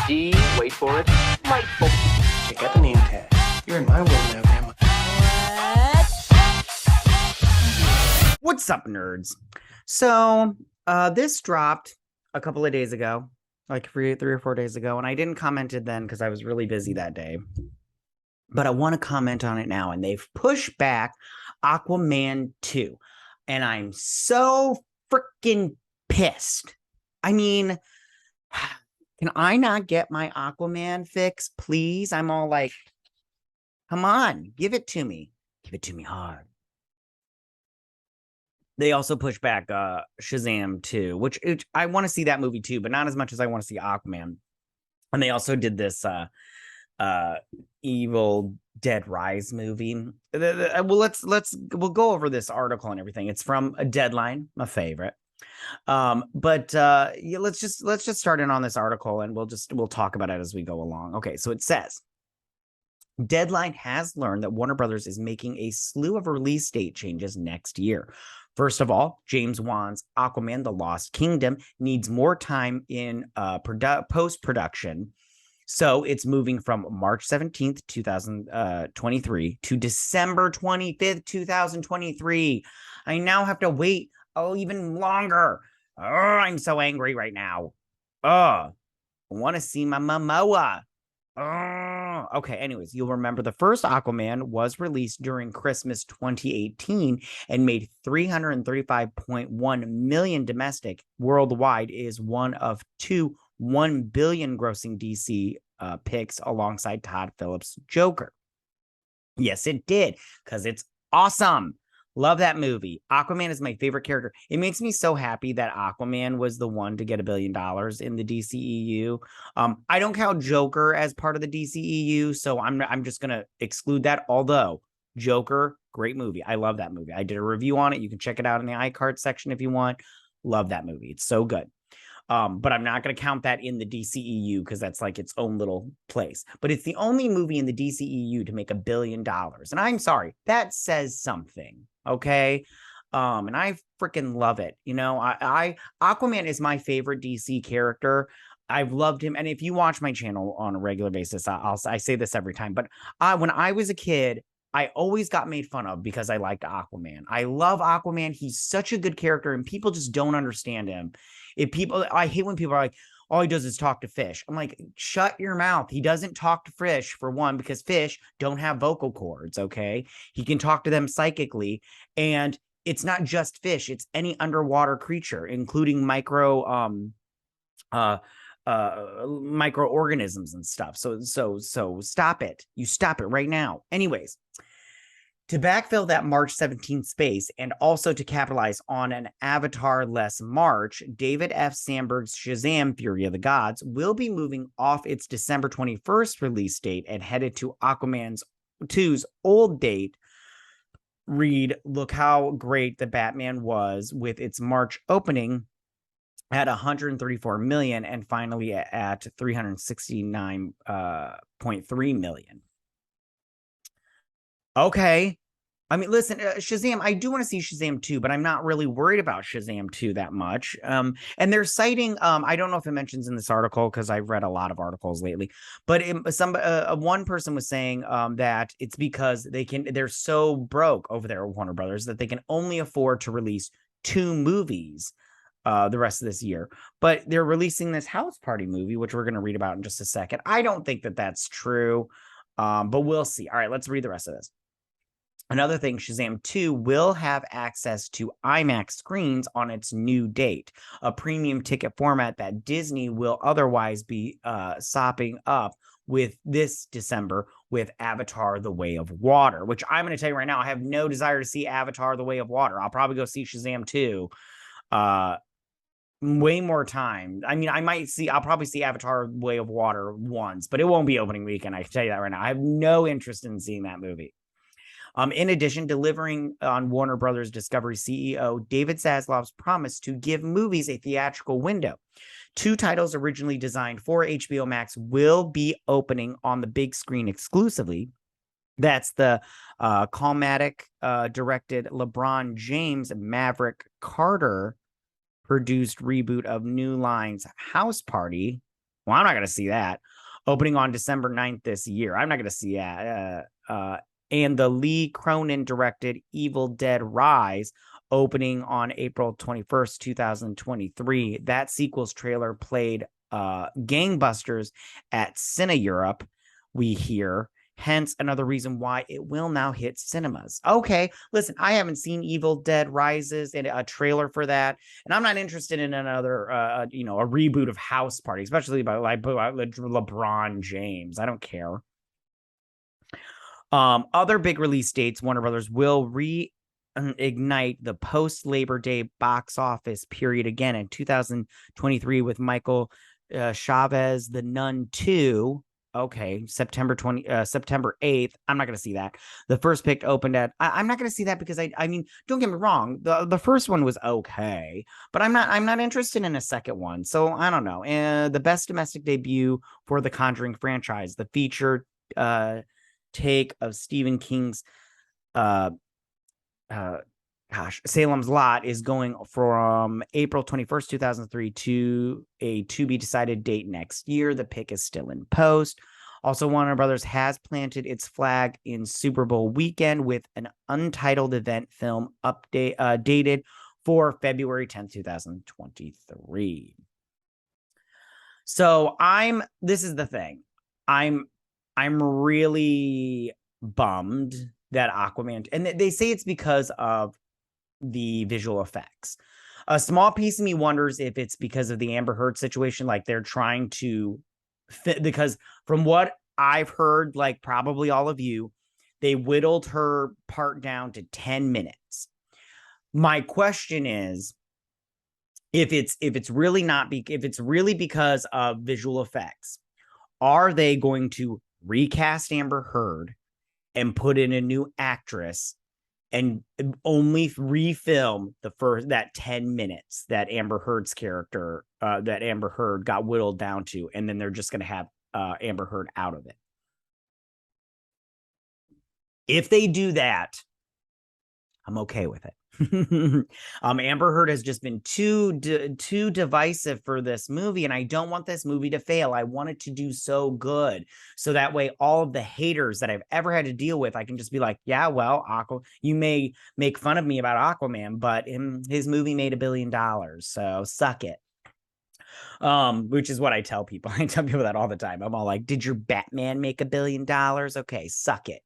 D, wait for it, delightful. Check out the name tag. You're in my world now, Grandma. What's up, nerds? So, this dropped a couple of days ago, like three or 4 days ago, and I didn't comment it then because I was really busy that day. But I want to comment on it now, and they've pushed back Aquaman 2, and I'm so freaking pissed. I mean, can I not get my Aquaman fix, please? I'm all like, come on, give it to me. Give it to me hard. They also pushed back Shazam 2, which I want to see that movie too, but not as much as I want to see Aquaman. And they also did this Evil Dead Rise movie. Well, we'll go over this article and everything. It's from a Deadline, my favorite. But yeah, let's just start in on this article and we'll talk about it as we go along. Okay, so it says Deadline has learned that Warner Brothers is making a slew of release date changes next year. First of all, James Wan's Aquaman: The Lost Kingdom needs more time in post-production. So it's moving from March 17th, 2023 to December 25th, 2023. I now have to wait even longer. Oh, I'm so angry right now. I want to see my Momoa. Okay, anyways, you'll remember the first Aquaman was released during Christmas 2018 and made 335.1 million domestic. Worldwide is one of two 1 billion grossing DC picks alongside Todd Phillips' Joker. Yes, it did, because it's awesome. Love that movie. Aquaman is my favorite character. It makes me so happy that Aquaman was the one to get $1 billion in the DCEU. I don't count Joker as part of the DCEU, so I'm just gonna exclude that. Although Joker, great movie. I love that movie. I did a review on it. You can check it out in the iCard section if you want. Love that movie. It's so good. But I'm not going to count that in the DCEU because that's like its own little place. But it's the only movie in the DCEU to make $1 billion. And I'm sorry, that says something. Okay. And I freaking love it. You know, Aquaman is my favorite DC character. I've loved him. And if you watch my channel on a regular basis, I say this every time. But when I was a kid, I always got made fun of because I liked Aquaman. I love Aquaman. He's such a good character, and people just don't understand him. I hate when people are like, all he does is talk to fish. I'm like, shut your mouth. He doesn't talk to fish, for one, because fish don't have vocal cords, okay? He can talk to them psychically, and it's not just fish. It's any underwater creature, including microorganisms and stuff. So stop it. You stop it right now. Anyways, to backfill that March 17th space and also to capitalize on an Avatar-less March, David F. Sandberg's Shazam: Fury of the Gods will be moving off its December 21st release date and headed to Aquaman 2's old date. Read, look how great the Batman was with its March opening at 134 million and finally at 369.3 million. Okay. I mean, listen, Shazam, I do want to see Shazam 2, but I'm not really worried about Shazam 2 that much. And they're citing, I don't know if it mentions in this article because I've read a lot of articles lately, but one person was saying that it's because they're so broke over there at Warner Brothers that they can only afford to release 2 movies the rest of this year. But they're releasing this House Party movie, which we're going to read about in just a second. I don't think that that's true, but we'll see. All right, let's read the rest of this. Another thing, Shazam 2 will have access to IMAX screens on its new date, a premium ticket format that Disney will otherwise be sopping up with this December with Avatar: The Way of Water, which I'm going to tell you right now, I have no desire to see Avatar: The Way of Water. I'll probably go see Shazam 2 way more time. I mean, I'll probably see Avatar: Way of Water once, but it won't be opening weekend. I can tell you that right now. I have no interest in seeing that movie. In addition, delivering on Warner Brothers Discovery CEO David Zaslav's promise to give movies a theatrical window. 2 titles originally designed for HBO Max will be opening on the big screen exclusively. That's the Calmatic directed LeBron James Maverick Carter produced reboot of New Line's House Party, Well, I'm not going to see that. Opening on December 9th this year. I'm not going to see that. And the Lee Cronin directed Evil Dead Rise, opening on April 21st, 2023. That sequel's trailer played gangbusters at Cine Europe, we hear. Hence, another reason why it will now hit cinemas. Okay, listen, I haven't seen Evil Dead Rises and a trailer for that, and I'm not interested in another, a reboot of House Party, especially by LeBron James. I don't care. Other big release dates, Warner Brothers will reignite the post-Labor Day box office period again in 2023 with Michael Chavez, The Nun 2. Okay, September 8th. I'm not going to see that. The first pick opened at. I'm not going to see that because I mean, don't get me wrong. The first one was okay, but I'm not interested in a second one. So I don't know. And the best domestic debut for the Conjuring franchise, the feature take of Stephen King's Salem's Lot is going from April 21st, 2003 to a to-be-decided date next year. The pick is still in post. Also, Warner Brothers has planted its flag in Super Bowl weekend with an untitled event film dated for February 10th, 2023. So this is the thing. I'm really bummed that Aquaman, and they say it's because of the visual effects. A small piece of me wonders if it's because of the Amber Heard situation, like they're trying to fit, because from what I've heard, like probably all of you, they whittled her part down to 10 minutes. My question is, if it's really because of visual effects, are they going to recast Amber Heard and put in a new actress and only refilm that 10 minutes that Amber Heard's character, that Amber Heard got whittled down to, and then they're just going to have Amber Heard out of it? If they do that, I'm okay with it. Amber Heard has just been too divisive for this movie, and I don't want this movie to fail. I want it to do so good, so that way all of the haters that I've ever had to deal with, I can just be like, yeah, well, you may make fun of me about Aquaman, but his movie made $1 billion, so suck it. Which is what I tell people. I tell people that all the time. I'm all like, did your Batman make $1 billion? Okay, suck it.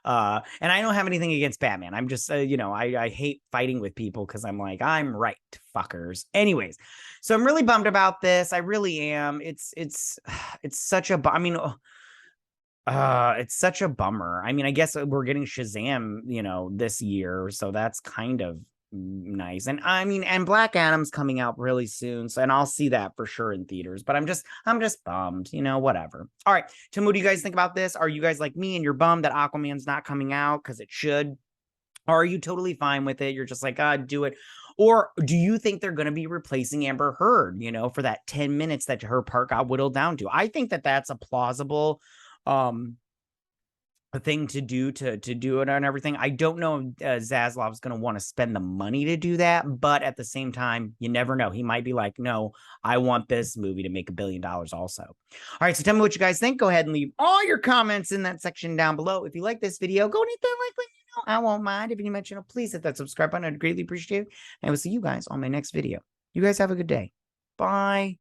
And I don't have anything against Batman. I'm just, I hate fighting with people because I'm like, I'm right, fuckers. Anyways, so I'm really bummed about this. I really am. It's such a, it's such a bummer. I mean, I guess we're getting Shazam, this year, so that's kind of nice. And I mean, and Black Adam's coming out really soon, so, and I'll see that for sure in theaters, but I'm just bummed, whatever. All right, Tim, what do you guys think about this? Are you guys like me and you're bummed that Aquaman's not coming out because it should? Or are you totally fine with it? You're just like, do it. Or do you think they're going to be replacing Amber Heard, for that 10 minutes that her part got whittled down to? I think that that's a plausible a thing to do it and everything. I don't know if Zaslav's going to want to spend the money to do that, but at the same time, you never know. He might be like, no, I want this movie to make $1 billion also. All right, so tell me what you guys think. Go ahead and leave all your comments in that section down below. If you like this video, go and hit that like button. I won't mind. If you're new to my channel, please hit that subscribe button. I'd greatly appreciate it. And I will see you guys on my next video. You guys have a good day. Bye.